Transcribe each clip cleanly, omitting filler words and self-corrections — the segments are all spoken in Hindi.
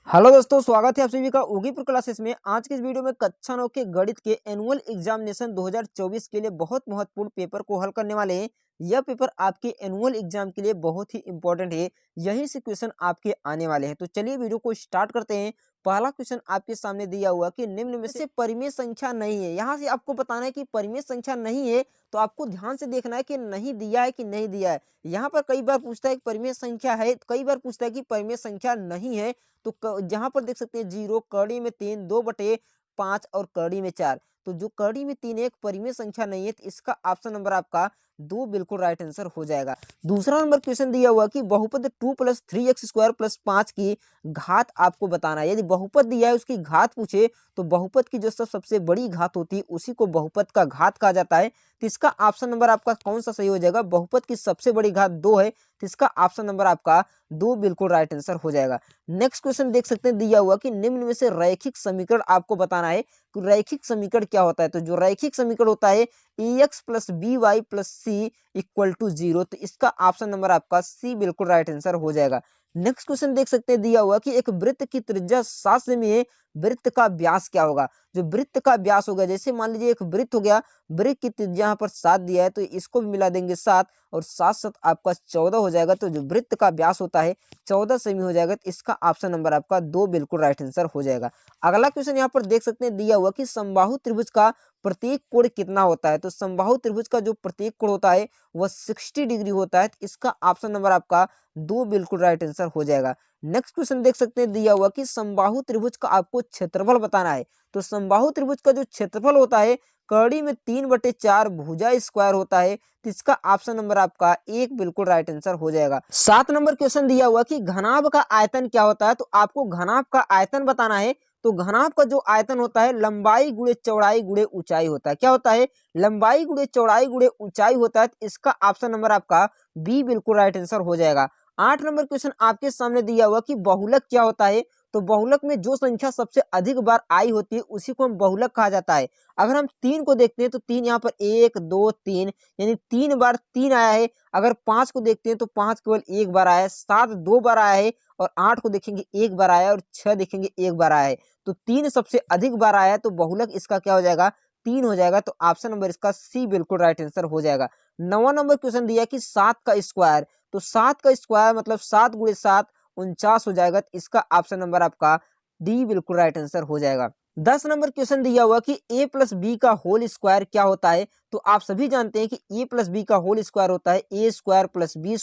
हेलो दोस्तों, स्वागत है आप सभी का ओगीपुर क्लासेस में। आज की इस वीडियो में कक्षा 9 के गणित के एनुअल एग्जामिनेशन 2024 के लिए बहुत महत्वपूर्ण पेपर को हल करने वाले हैं। यह पेपर आपके एनुअल एग्जाम के लिए बहुत ही इंपॉर्टेंट है। यहीं से क्वेश्चन आपके आने वाले हैं। तो चलिए वीडियो को स्टार्ट करते हैं। पहला क्वेश्चन आपके सामने दिया हुआ कि निम्न में से परिमेय संख्या नहीं है। यहाँ से आपको बताना है कि परिमेय संख्या नहीं है, तो आपको ध्यान से देखना है कि नहीं दिया है कि नहीं दिया है। यहाँ पर कई बार पूछता है कि परिमेय संख्या है, कई बार पूछता है कि परिमेय संख्या नहीं है। तो जहां पर देख सकते हैं 0, कड़ी में 3, 2/5 और कड़ी में 4। तो जो कड़ी में 3 एक परिमेय संख्या नहीं है, तो इसका ऑप्शन नंबर आपका 2 बिल्कुल राइट आंसर हो जाएगा। दूसरा नंबर क्वेश्चन दिया हुआ कि बहुपद 2 + 3x² + 5 की घात आपको बताना है। यदि बहुपद दिया है उसकी घात पूछे तो बहुपद की जो सबसे बड़ी घात होती है उसी को बहुपद का घात कहा जाता है। तो इसका ऑप्शन नंबर आपका कौन सा सही हो जाएगा? बहुपद की सबसे बड़ी घात 2 है, तो इसका ऑप्शन नंबर आपका 2 बिल्कुल राइट आंसर हो जाएगा। नेक्स्ट क्वेश्चन देख सकते हैं दिया हुआ कि निम्न में से रैखिक समीकरण आपको बताना है कि रैखिक समीकरण क्या होता है। तो जो रैखिक समीकरण होता है ax + by + c = 0, तो इसका ऑप्शन नंबर आपका सी बिल्कुल राइट आंसर हो जाएगा। नेक्स्ट क्वेश्चन देख सकते हैं दिया हुआ कि एक वृत्त की त्रिज्या 7 सेमी है, वृत्त का व्यास क्या होगा? जो वृत्त का व्यास होगा, जैसे मान लीजिए एक वृत्त हो गया, वृत्त की त्रिज्या यहाँ पर 7 दिया है, तो इसको भी मिला देंगे 7 और 7 आपका 14 हो जाएगा। तो जो वृत्त का व्यास होता है 14 सेमी हो जाएगा। तो इसका ऑप्शन नंबर आपका 2 बिल्कुल राइट आंसर हो जाएगा। अगला क्वेश्चन यहाँ पर देख सकते हैं दिया हुआ कि समबाहु त्रिभुज का प्रत्येक कोण कितना होता है। तो समबाहु त्रिभुज का जो प्रत्येक कोण होता है वह 60 डिग्री होता है। तो इसका ऑप्शन नंबर आपका 2 बिल्कुल राइट आंसर हो जाएगा। नेक्स्ट क्वेश्चन देख सकते हैं दिया हुआ कि समबाहु त्रिभुज का आपको क्षेत्रफल बताना है। तो समबाहु त्रिभुज का जो क्षेत्रफल होता है कड़ी में 3/4 भुजा स्क्वायर होता है। तो इसका ऑप्शन नंबर आपका 1 बिल्कुल राइट आंसर हो जाएगा। 7 नंबर क्वेश्चन दिया हुआ कि घनाभ का आयतन क्या होता है। तो आपको घनाभ का आयतन बताना है। तो घनाभ का जो आयतन होता है लंबाई गुणे चौड़ाई गुणे ऊंचाई होता है। क्या होता है? लंबाई गुणे चौड़ाई गुणे ऊंचाई होता है। तो इसका ऑप्शन नंबर आपका बी बिल्कुल राइट आंसर हो जाएगा। 8 नंबर क्वेश्चन आपके सामने दिया हुआ कि बहुलक क्या होता है। तो बहुलक में जो संख्या सबसे अधिक बार आई होती है उसी को हम बहुलक कहा जाता है। अगर हम 3 को देखते हैं तो 3 यहाँ पर 1 2 3 यानी 3 बार 3 आया है। अगर 5 को देखते हैं तो 5 केवल 1 बार आया है, 7 2 बार आया है और 8 को देखेंगे 1 बार आया है और 6 देखेंगे 1 बार आया है। तो 3 सबसे अधिक बार आया है, तो बहुलक इसका क्या हो जाएगा? 3 हो जाएगा। तो ऑप्शन नंबर इसका सी बिल्कुल राइट आंसर हो जाएगा। 9वां नंबर क्वेश्चन दिया कि 7 का स्क्वायर। तो 7 का स्क्वायर मतलब 7 × 7 49 हो जाएगा। तो इसका ऑप्शन नंबर आपका डी बिल्कुल राइट आंसर हो जाएगा। 10 नंबर क्वेश्चन दिया हुआ कि a + b का होल स्क्वायर क्या होता है। तो आप सभी जानते हैं कि a + b का होल स्क्वायर होता है a² + b²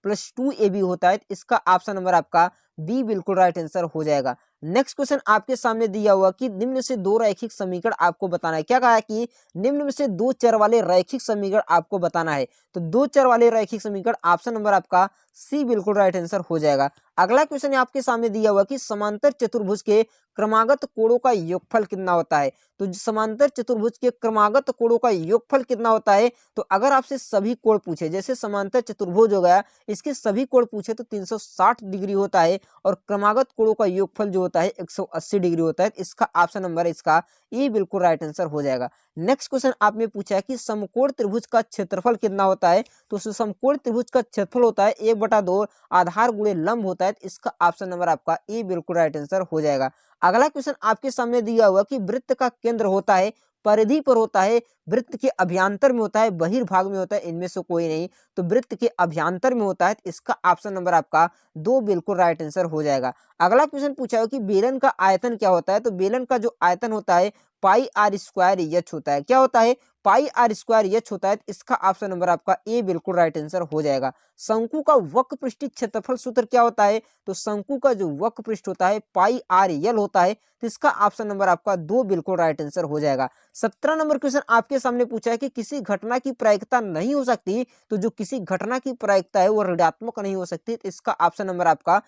+ 2ab होता है। इसका ऑप्शन नंबर आपका बी बिल्कुल राइट आंसर हो जाएगा। नेक्स्ट क्वेश्चन आपके सामने दिया हुआ कि निम्न से 2 रैखिक समीकरण आपको बताना है। क्या कहा है कि निम्न में से 2 चर वाले रैखिक समीकरण आपको बताना है। तो 2 चर वाले रैखिक समीकरण ऑप्शन नंबर आपका सी बिल्कुल राइट आंसर हो जाएगा। अगला क्वेश्चन आपके सामने दिया हुआ कि समांतर चतुर्भुज के क्रमागत कोणों का योगफल कितना होता है। तो समांतर चतुर्भुज के क्रमागत कोणों का योगफल कितना होता है। तो अगर आपसे सभी कोण पूछे, जैसे समांतर चतुर्भुज हो गया, इसके सभी कोण पूछे तो 360 डिग्री होता है और क्रमागत कोणों का योगफल जो होता है 180 डिग्री होता है। इसका ऑप्शन नंबर इसका ए बिल्कुल राइट आंसर हो जाएगा। नेक्स्ट क्वेश्चन आपने पूछा है कि समकोण त्रिभुज का क्षेत्रफल कितना होता है। तो समकोण त्रिभुज का क्षेत्रफल होता है 1/2 आधार गुणे लंब होता है। इसका ऑप्शन नंबर आपका ए बिल्कुल राइट आंसर हो जाएगा। अगला क्वेश्चन आपके सामने दिया हुआ कि वृत्त का केंद्र होता है परिधि पर होता है, वृत्त के अभ्यंतर में होता है, बहिर्भाग में होता है, इनमें से कोई नहीं। तो वृत्त के अभ्यंतर में होता है। इसका ऑप्शन नंबर आपका 2 बिल्कुल राइट आंसर हो जाएगा। अगला क्वेश्चन पूछा है कि बेलन का आयतन क्या होता है। तो बेलन का जो आयतन होता है πr² होता है। क्या होता है? πr² होता है। इसका ऑप्शन नंबर आपका ए बिल्कुल राइट आंसर हो जाएगा। शंकु का वक्र पृष्ठीय क्षेत्रफल सूत्र क्या होता है। तो शंकु का जो वक्र पृष्ठ होता है πrl होता है। तो इसका ऑप्शन नंबर आपका 2 बिल्कुल राइट आंसर हो जाएगा। 17 नंबर क्वेश्चन आपके सामने पूछा है कि किसी घटना की प्रायिकता नहीं हो सकती। तो जो किसी घटना की प्रायिकता है वो ऋणात्मक नहीं हो सकती। तो इसका ऑप्शन नंबर आपका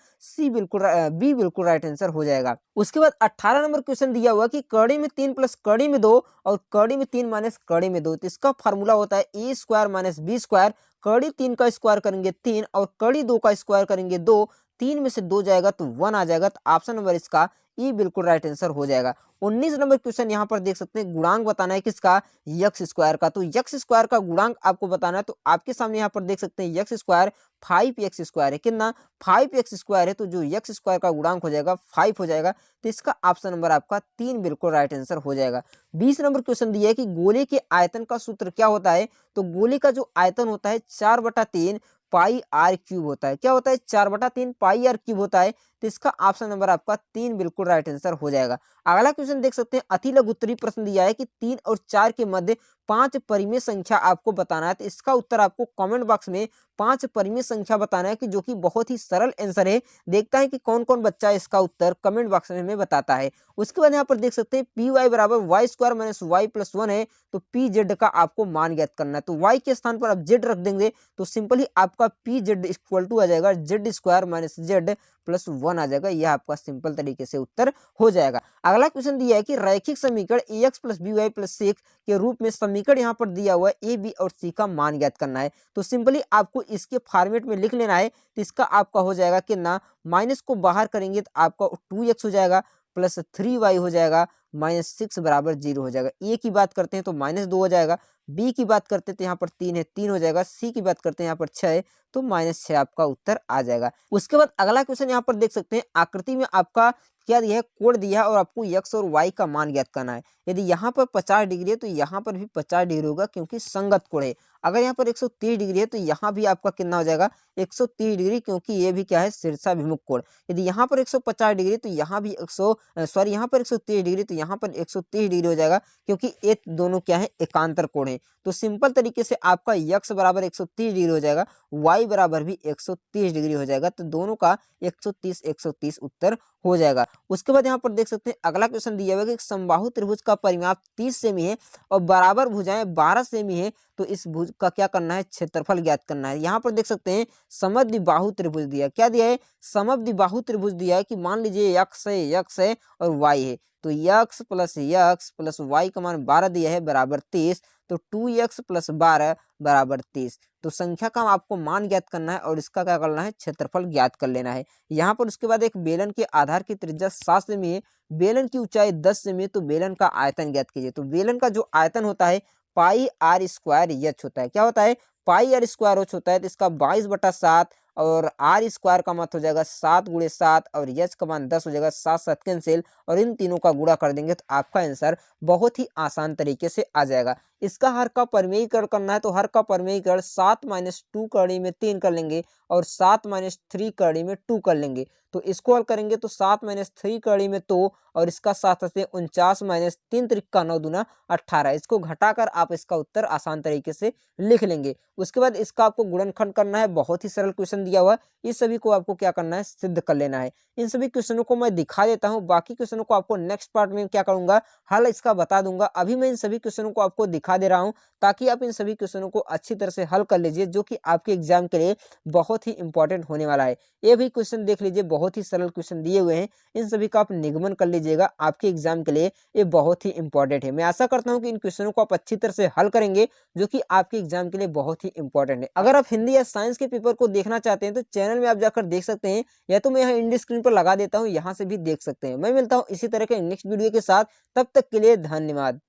बी बिल्कुल राइट आंसर हो जाएगा। उसके बाद 18 नंबर क्वेश्चन दिया हुआ कि कड़ी में 3 + कड़ी में 2 और कड़ी में 3 - कड़ी में 2। तो इसका फार्मूला होता है a² - b²। कड़ी 3 का स्क्वायर करेंगे 3 और कड़ी 2 का स्क्वायर करेंगे 2। 3 में से 2 जाएगा तो 1 आ जाएगा, तो ऑप्शन नंबर इसका ई बिल्कुल राइट आंसर हो जाएगा। 19 नंबर क्वेश्चन यहाँ पर देख सकते हैं, गुणांक बताना है किसका, यक्स स्क्वायर का। तो यक्स स्क्वायर का गुणांक आपको बताना है, तो आपके सामने यहाँ पर देख सकते हैं यक्स स्क्वायर 5x स्क्वायर है, कितना 5x स्क्वायर है, तो जो यक्स स्क्वायर का गुणांक हो जाएगा 5 हो जाएगा, तो इसका ऑप्शन नंबर आपका 3 बिल्कुल राइट आंसर हो जाएगा। 20 नंबर क्वेश्चन दिया है कि गोले के आयतन का सूत्र क्या होता है, तो गोले का जो आयतन होता है 4/3 पाई आर क्यूब होता है। क्या होता है, 4/3 पाई आर क्यूब होता है, तो इसका ऑप्शन नंबर आपका 3 बिल्कुल राइट आंसर हो जाएगा। अगला क्वेश्चन देख सकते हैं, अति लघु उत्तरीय प्रश्न दिया है कि 3 और 4 के मध्य 5 परिमेय संख्या आपको बताना है, तो इसका उत्तर आपको कमेंट बॉक्स में 5 परिमेय संख्या बताना है, कि जो कि बहुत ही सरल आंसर है। देखता है कि कौन कौन बच्चा इसका उत्तर कमेंट बॉक्स में हमें बताता है। उसके बाद यहाँ पर देख सकते हैं पी वाई बराबर Y square minus Y plus 1 है, तो पी जेड का आपको मान ज्ञात करना है। तो वाई के स्थान पर आप जेड रख देंगे, तो सिंपली आपका पी जेड इक्वल टू आ जाएगा Z square minus Z plus 1 आ जाएगा। यह आपका सिंपल तरीके से उत्तर हो जाएगा। अगला क्वेश्चन दिया है कि रैखिक समीकरण A X plus B Y plus C के रूप में समीकरण यहाँ पर दिया हुआ है, ए बी और सी का मान ज्ञात करना है। तो सिंपली आपको इसके फॉर्मेट में लिख लेना है, तो इसका आपका हो जाएगा कि ना, माइनस को बाहर करेंगे तो आपका 2x हो जाएगा प्लस 3y हो जाएगा माइनस 6 बराबर 0 हो जाएगा। ए की बात करते हैं तो -2 हो जाएगा, बी की बात करते हैं तो यहाँ पर 3 है 3 हो जाएगा, सी की बात करते हैं यहाँ पर 6 है तो -6 आपका उत्तर आ जाएगा। उसके बाद अगला क्वेश्चन यहाँ पर देख सकते हैं, आकृति में आपका क्या दिया है, कोण दिया है और आपको x और y का मान ज्ञात करना है। यदि यहाँ पर 50 डिग्री है तो यहाँ पर भी 50 डिग्री होगा, क्योंकि संगत कोण है। अगर यहाँ पर 130 डिग्री है तो यहाँ भी आपका कितना हो जाएगा 130 डिग्री, क्योंकि ये भी क्या है, शीर्षाभिमुख कोण। यदि यहाँ पर 150 डिग्री तो यहाँ भी यहाँ पर 130 डिग्री तो यहाँ पर 130 डिग्री हो जाएगा, क्योंकि ये दोनों क्या है, एकांतर कोण है। तो सिंपल तरीके से आपका x बराबर 130 डिग्री हो जाएगा, y बराबर भी 130 डिग्री हो जाएगा, तो दोनों का 130 130 उत्तर हो जाएगा। उसके बाद यहाँ पर देख सकते हैं अगला क्वेश्चन दिया हुआ है कि एक समबाहु त्रिभुज का परिमाप 30 सेमी है और बराबर भुजाएं 12 सेमी है, तो इस भुज का क्या करना है, क्षेत्रफल ज्ञात करना है। यहाँ पर देख सकते हैं समद्विबाहु त्रिभुज दिया, क्या दिया है, समद्विबाहु त्रिभुज दिया है कि मान लीजिए यक्स है और वाई है, तो यक्स प्लस वाई का मान 12 दिया है बराबर 30, तो 2x प्लस 12 बराबर 30। तो संख्या का आपको मान ज्ञात करना है और इसका क्या करना है, क्षेत्रफल ज्ञात कर लेना है। यहाँ पर उसके बाद एक बेलन के आधार की त्रिज्या 7 सेमी है, बेलन की ऊंचाई 10 सेमी है, तो बेलन का आयतन ज्ञात कीजिए। तो बेलन का जो आयतन होता है पाई आर स्क्वायर एच होता है। क्या होता है, पाई आर स्क्वायर एच होता है, तो इसका 22/7 और आर स्क्वायर का मत हो जाएगा 7 × 7 और एच का मान 10 हो जाएगा, 7 7 कैंसिल और इन तीनों का गुणा कर देंगे तो आपका आंसर बहुत ही आसान तरीके से आ जाएगा। इसका हर का परिमेयीकरण करना है, तो हर का परिमेयीकरण 7 - 2 करने में 3 कर लेंगे और 7 - 3 करने में 2 कर लेंगे। तो इसको हल करेंगे तो 7 - 3 करने में 2 और इसका 7 से 49 - 3 त्रिक 9 दूना 18। इसको घटाकर आप इसका उत्तर आसान तरीके से लिख लेंगे। उसके बाद इसका आपको गुणनखंड करना है, बहुत ही सरल क्वेश्चन दिया हुआ है, इस सभी को आपको क्या करना है, सिद्ध कर लेना है। इन सभी क्वेश्चनों को मैं दिखा देता हूँ, बाकी क्वेश्चनों को आपको नेक्स्ट पार्ट में क्या करूंगा, हल इसका बता दूंगा। अभी मैं इन सभी क्वेश्चनों को आपको दिखा दे रहा हूँ, ताकि आप इन सभी क्वेश्चनों को अच्छी तरह से हल कर लीजिए, जो कि आपके एग्जाम के लिए बहुत ही इंपॉर्टेंट होने वाला है। ये भी क्वेश्चन देख लीजिए, बहुत ही सरल क्वेश्चन दिए हुए हैं, इन सभी का आप निगमन कर लीजिएगा, आपके एग्जाम के लिए ये बहुत ही इंपॉर्टेंट है। मैं आशा करता हूँ कि इन क्वेश्चनों को आप अच्छी तरह से हल करेंगे, जो कि आपके एग्जाम के लिए बहुत ही इंपॉर्टेंट है। अगर आप हिंदी या साइंस के पेपर को देखना चाहते हैं तो चैनल में आप जाकर देख सकते हैं, या तो मैं यहाँ इंडी स्क्रीन पर लगा देता हूँ, यहाँ से भी देख सकते हैं। मैं मिलता हूँ इसी तरह के नेक्स्ट वीडियो के साथ, तब तक के लिए धन्यवाद।